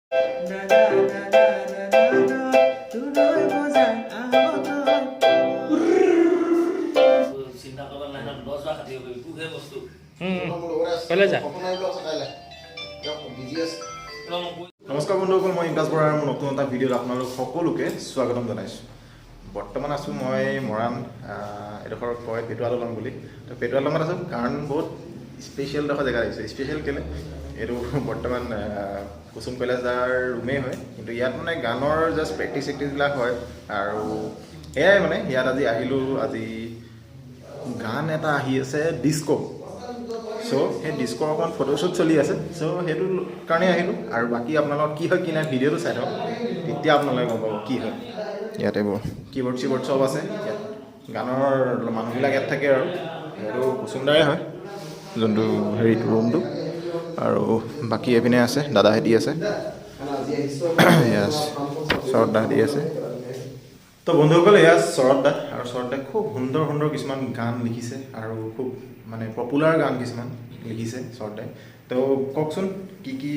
নমস্কাৰ বন্ধুসকল, মই ইমতাজ বৰাৰ নতুন এটা ভিডিঅ'ত আপোনালোক সকলোকে স্বাগতম জনাইছোঁ। বৰ্তমান আছোঁ মই মৰাণ এডোখৰ কয় পেটুৱা দলং বুলি। তো পেটুৱা দলঙত আছোঁ কাৰণ বহুত স্পেচিয়েল এডোখৰ জেগা আহিছে। স্পেচিয়েল কেলৈ এইটো বৰ্তমান কুসুম কৈলাশ দাৰ ৰুমেই হয়, কিন্তু ইয়াত মানে গানৰ জাষ্ট প্ৰেক্টিচ চেক্টিচবিলাক হয়। আৰু এয়াই মানে ইয়াত আজি আহিলোঁ। আজি গান এটা আহি আছে ডিস্কো। চ' সেই ডিস্কোৰ অকণমান ফটোশ্বুট চলি আছে, চ' সেইটো কাৰণে আহিলোঁ। আৰু বাকী আপোনালোকৰ কি হয় কি নাই ভিডিঅ'টো চাই থাকক, তেতিয়া আপোনালোকে গম পাব কি হয়। ইয়াত এইবোৰ কীবৰ্ড চিবৰ্ড চব আছে। ইয়াত গানৰ মানুহবিলাক ইয়াত থাকে আৰু সেইটো কুসুমদাৰে হয় যোনটো হেৰিটো ৰুমটো। আৰু বাকী এইপিনে আছে দাদাহেঁতি আছে, শৰৎ দাহেঁতি আছে। তো বন্ধুসকল, এয়া শৰৎ দা। আৰু শৰৎ দাই খুব সুন্দৰ সুন্দৰ কিছুমান গান লিখিছে আৰু খুব মানে পপুলাৰ গান কিছুমান লিখিছে শৰৎ দাই। তো কওকচোন কি কি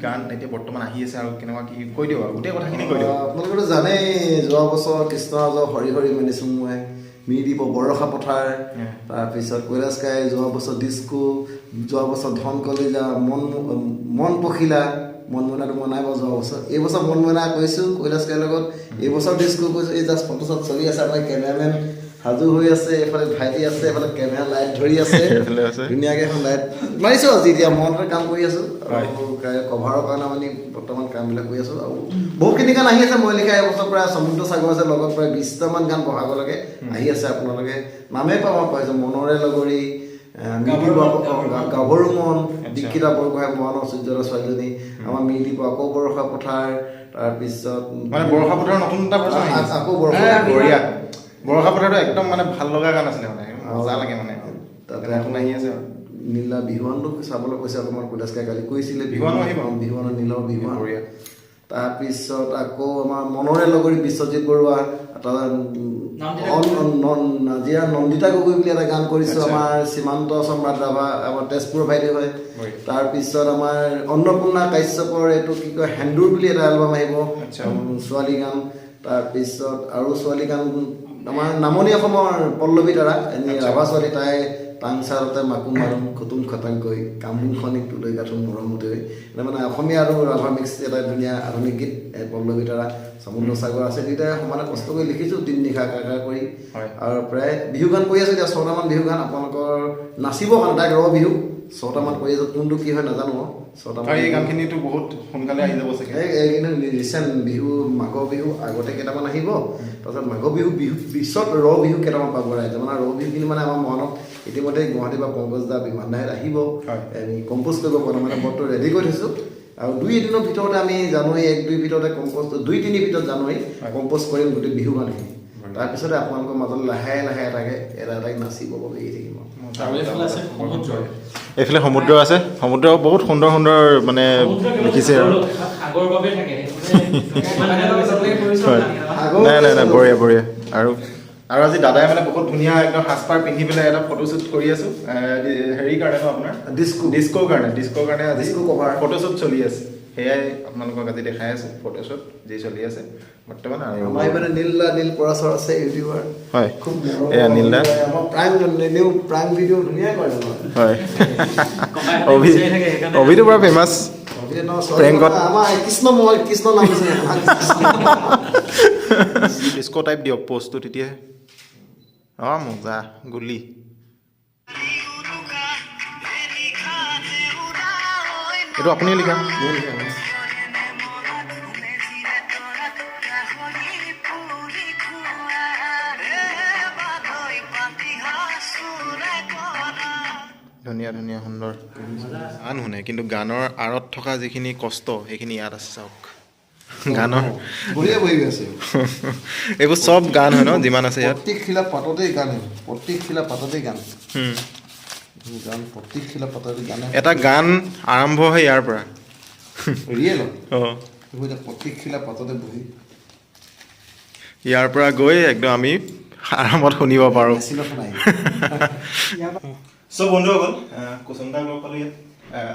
গান এতিয়া বৰ্তমান আহি আছে আৰু কেনেকুৱা কি কৈ দিয়ক আৰু গোটেই কথাখিনি কৈ দিয়ক। আপোনালোকেতো জানেই যোৱা বছৰ কৃষ্ণৰাজৰ হৰি হৰি মেলিছো মই, মি দিব বৰষা পথাৰ, তাৰপিছত কৈলাশ কাই যোৱা বছৰ ডিস্কো, যোৱা বছৰ ধন কলিজা, মন পখিলা। মন মইনাটো মই নাই বাৰু যোৱা বছৰ। এই বছৰ মন মইনা কৈছোঁ কৈলাশ কাইৰ লগত, এই বছৰ ডিস্কো কৈছোঁ। এই জাষ্ট ফটো চট চলি আছে। আমাৰ কেমেৰামেন সাজু হৈ আছে, এইফালে ভাইটি আছে, এইফালে কেমেৰা লাইট ধৰি আছে, ধুনীয়াকৈ এখন লাইট মাৰিছোঁ আজি। এতিয়া মনতে কাম কৰি আছোঁ আৰু কভাৰৰ কাৰণে আমি বৰ্তমান কামবিলাক কৰি আছোঁ। আৰু বহুতখিনি গান আহি আছে মই লিখা। এবছৰ প্ৰায় সমুদ্ৰ সাগৰ আছে, লগত প্ৰায় 20টামান গান বহাগলৈকে আহি আছে। আপোনালোকে নামেই পাব পাইছোঁ, মনৰে লগৰী, গাভৰু মন, দীক্ষিতা বৰগোহাঁই, মৰাণৰ সূৰ্য্যৰ ছোৱালীজনী, আমাৰ মি দিব আকৌ বৰষা পথাৰ, তাৰপিছত মানে বৰষা পথাৰৰ নতুন এটা আকৌ বৰষা পথাৰটো একদম মানে ভাল লগা গান আছিলে, মানে মজা লাগে মানে। তাতে এখন আহি আছে আৰু নীলা বিহুৱানটো চাবলৈ কৈছে অকণমান। কৈলাশ কাই কালি কৈছিলে বিহুৱানো আহিব, বিহুৱানৰ নীলৰ বিহুৱান। তাৰপিছত আকৌ আমাৰ মনৰে লগৰী বিশ্বজিৎ বৰুৱা, নাজিৰা নন্দিতা গগৈ বুলি এটা গান কৰিছোঁ। আমাৰ সীমান্ত সম্ৰাট ৰাভা, আমাৰ তেজপুৰৰ ভাইটি হয়। তাৰপিছত আমাৰ অন্নপূৰ্ণা কাশ্যপৰ এইটো কি কয় হেন্দুৰ বুলি এটা এলবাম আহিব, ছোৱালী গান। তাৰপিছত আৰু ছোৱালী গান আমাৰ নামনি অসমৰ পল্লৱী তাৰা, এনেই ৰাভা ছোৱালী, তাই টাংচাৰতে মাকো মাৰোঁ খুটুম খটাংকৈ, কামোন খনিক তুলৈ গাঠোন মৰমতে। মানে অসমীয়া আৰু ৰাভা মিক্স এটা ধুনীয়া আধুনিক গীত। পল্লৱী তাৰা, সমুদ্ৰ সাগৰ আছে, দুইটাই সমানে কষ্ট কৰি লিখিছোঁ, দিন নিশা একাকাৰ কৰি। আৰু প্ৰায় বিহু গান কৰি আছোঁ এতিয়া 6টামান বিহু গান আপোনালোকৰ নাচিব কাৰণে। তাইক বিহু 6টামান কৰি আছোঁ, কোনটো কি হয় নাজানো। 6টামান এই গানখিনিতো বহুত সোনকালে আহি যাব চাগে। কিন্তু ৰিচেণ্ট বিহু, মাঘৰ বিহু আগতে কেইটামান আহিব, তাৰপিছত মাঘৰ বিহু পিছত বিহু কেইটামান পাব ৰাইজে। মানে বিহুখিনি মানে আমাৰ মনত ইতিমধ্যে গুৱাহাটীৰ পৰা পংকজ দা, বিমান দাহঁত আহিব, আমি কম্প'জ কৰিব পৰা মানে বৰটো ৰেডি কৰি থৈছোঁ। আৰু 2-3 ভিতৰতে আমি জানুৱাৰী 1-2 ভিতৰতে কম্প'জ, 2-3 ভিতৰত জানুৱাৰী কম্প'জ কৰিম গোটেই বিহু গানখিনি। তাৰপিছতে আপোনালোকৰ মাজত লাহে লাহে এটাকে নাচিব লাগি থাকিব। এইফালে সমুদ্ৰ আছে, সমুদ্ৰ বহুত সুন্দৰ সুন্দৰ মানে লিখিছে আৰু নাই বঢ়িয়া বঢ়িয়া। আৰু আজি দাদাই মানে বহুত ধুনীয়া একদম সাজপাৰ পিন্ধি পেলাই এটা ফটোশ্বুট কৰি আছোঁ। হেৰিৰ কাৰণে ন আপোনাৰ ডিস্কোৰ কাৰণে আজি ফটোশ্বুট চলি আছে। সেয়াই আপোনালোকক আজি দেখাই আছোঁ, ফটোশ্বুট যি চলি আছে বৰ্তমান। আৰু আমাৰ মানে নীল পৰাচৰ আছে ইউটিউবাৰ, হয় খুব এয়া নীলদা, আমাৰ প্ৰাইম ভিডিঅ' ধুনীয়া কৰে হয়। অভিটো পুৰা ফেমাছ কৃষ্ণ নাম ডিস্কো টাইপ দিয়ক পষ্টটো, তেতিয়াহে মজা গুলি। এইটো আপুনি লিখা? ধুনীয়া ধুনীয়া সুন্দৰ গান শুনে, কিন্তু গানৰ আঁৰত থকা যিখিনি কষ্ট সেইখিনি ইয়াত আছে। চাওক গানৰ বঢ়িয়া বহি আছে। এইবোৰ চব গান হয় ন যিমান আছে ইয়াত? প্ৰত্যেক শিলা পাততেই গান, প্ৰত্যেক শিলা পাততেই গান, প্ৰত্যেক শিলা পাততেই গান। এটা গান আৰম্ভ হয় ইয়াৰ পৰা, ৰিয়েল প্ৰত্যেক শিলা পাততে বহি ইয়াৰ পৰা গৈ একদম আমি আৰামত শুনিব পাৰোঁ। চ' বন্ধুসকল, কুসুম দাক লগ পালোঁ ইয়াত।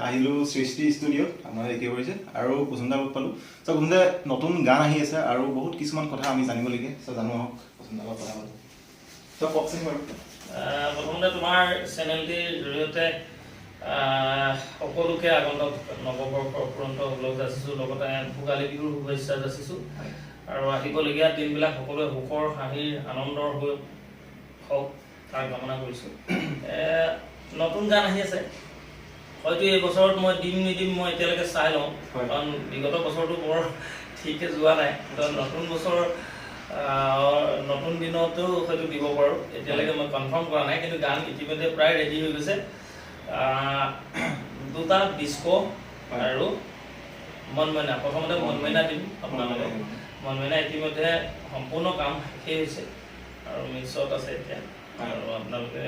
আহিলোঁ সৃষ্টি ষ্টুডিঅ'ত আপোনালোকে কি কৰিছে আৰু কুসুমদা লগ পালোঁ চ' কুসুমদা নতুন গান আহি আছে আৰু বহুত কিছুমান কথা আমি জানিবলগীয়া চ' জানো আহক কুসুমদাৰ লগত কথা পাতোঁ চ' কওকচোন বাৰু প্ৰথমতে তোমাৰ চেনেলটিৰ জৰিয়তে সকলোকে আগন্তুক নৱবৰ্ষৰ উপৰন্ত লগ যাচিছোঁ লগতে ভোগালী বিহুৰ শুভেচ্ছা যাচিছোঁ আৰু আহিবলগীয়া দিনবিলাক সকলোৱে সুখৰ হাঁহিৰ আনন্দৰ হৈ হওক তাৰ কামনা কৰিছোঁ নতুন গান আহি আছে হয়তো এই বছৰত মই দিম নিদিম মই এতিয়ালৈকে চাই লওঁ কাৰণ বিগত বছৰটো বৰ ঠিককৈ যোৱা নাই নতুন বছৰ নতুন দিনতো হয়তো দিব পাৰোঁ এতিয়ালৈকে মই কনফাৰ্ম কৰা নাই কিন্তু গান ইতিমধ্যে প্ৰায় ৰেডি হৈ গৈছে দুটা ডিস্কো আৰু মনমইনা প্ৰথমতে মনমইনা দিম আপোনালোকে মনমইনা ইতিমধ্যে সম্পূৰ্ণ কাম শেষ হৈছে আৰু মিক্সত আছে এতিয়া আৰু আপোনালোকে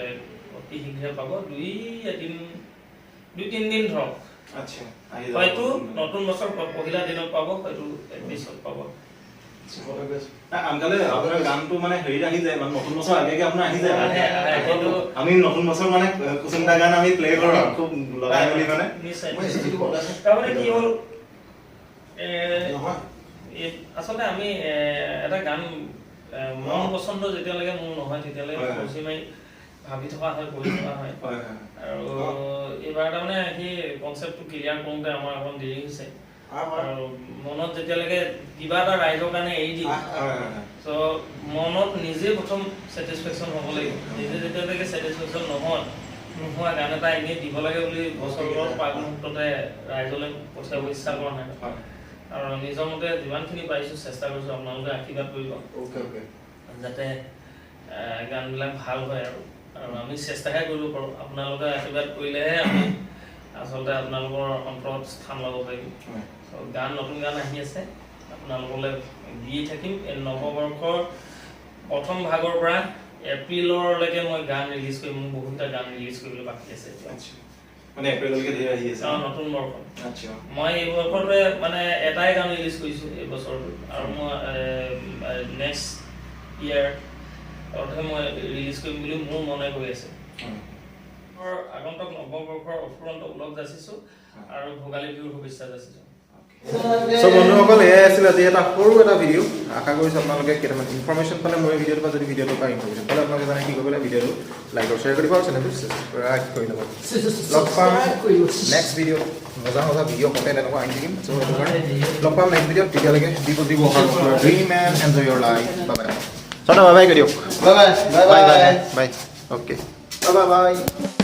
অতি শীঘ্ৰে পাব দুই তিনিদিন ধৰক আচ্ছা হয়তো নতুন বছৰ পহিলা দিনত পাব হয়তো পিছত পাব আনকালে আপোনাৰ গানটো মানে হেৰিত আহি যায় মানে নতুন বছৰ আগে আপোনাৰ আহি যায় আমি নতুন বছৰ মানে কুসুমদা গান আমি প্লে কৰোঁ খুব লগাই মেলি মানে তাৰমানে কি হ'ল আচলতে আমি এটা গান মন পচন্দ যেতিয়ালৈকে মোৰ নহয় তেতিয়ালৈকে খৰচি মাৰি ভাবি থকা হয় কৰি থকা হয় আৰু এইবাৰ তাৰমানে সেই কনচেপ্টটো ক্লিয়াৰ কৰোঁতে আমাৰ অকণ দেৰি হৈছে আৰু মনত যেতিয়ালৈকে কিবা এটা ৰাইজৰ কাৰণে এৰি দিম চ' মনত নিজে প্ৰথম ছেটিছফেকশ্যন হ'ব লাগিব নিজে যেতিয়ালৈকে ছেটিছফেকশ্যন নোহোৱা গান এটা এনেই দিব লাগে বুলি বছৰৰ মুহূৰ্ততে ৰাইজলৈ পঠিয়াব ইচ্ছা কৰা নাই আৰু নিজৰ মতে যিমানখিনি পাৰিছোঁ চেষ্টা কৰিছোঁ আপোনালোকে আশীৰ্বাদ কৰিব যাতে গানবিলাক ভাল হয় আৰু আমি চেষ্টাহে কৰিব পাৰোঁ আপোনালোকে আশীৰ্বাদ কৰিলেহে আমি আচলতে আপোনালোকৰ অন্তৰত স্থান ল'ব পাৰিম গান নতুন গান আহি আছে আপোনালোকলৈ দি থাকিম এই নৱবৰ্ষৰ প্ৰথম ভাগৰ পৰা এপ্ৰিললৈকে মই গান ৰিলিজ কৰিম মোৰ বহুতটা গান ৰিলিজ কৰিবলৈ বাকী আছে মানে এপ্ৰিললৈকে ধৰি আহি আছে নতুন বৰ্ষ মই এই বৰ্ষতে মানে এটাই গান ৰিলিজ কৰিছোঁ এই বছৰটো আৰু মই নেক্সট ইয়াৰ মই ৰিলিজ কৰিম বুলি মোৰ মনে কৈ আছে আগন্তুক নৱবৰ্ষৰ অফুৰন্ত ওলগ যাচিছোঁ আৰু ভোগালী বিহুৰ শুভেচ্ছা যাচিছোঁ চ' বন্ধুসকল এয়াই আছিল আজি এটা সৰু এটা ভিডিঅ' আশা কৰিছোঁ আপোনালোকে কেইটামান ইনফৰ্মেশ্যন পালে মোৰ এই ভিডিঅ'টোৰ পৰা যদি ভিডিঅ'টোৰ পৰা ইনফৰ্মেশ্যন পালে আপোনালোকে জানে কি কৰিব লাগে ভিডিঅ'টো লাইক আৰু শ্বেয়াৰ কৰিব আৰু চেনেলটো ছাবস্ক্ৰাইব কৰি ল'ব লগ পাম নেক্সট ভিডিঅ' মজা ভিডিঅ' কণ্টেণ্ট এনেকুৱা আহি থাকিম চ' সেইটো কাৰণে লগ পাম নেক্সট ভিডিঅ'ত তেতিয়ালৈকে Dibrugarh dream and enjoy your life bye bye so' bye bye কৰি দিয়ক bye bye bye okay bye bye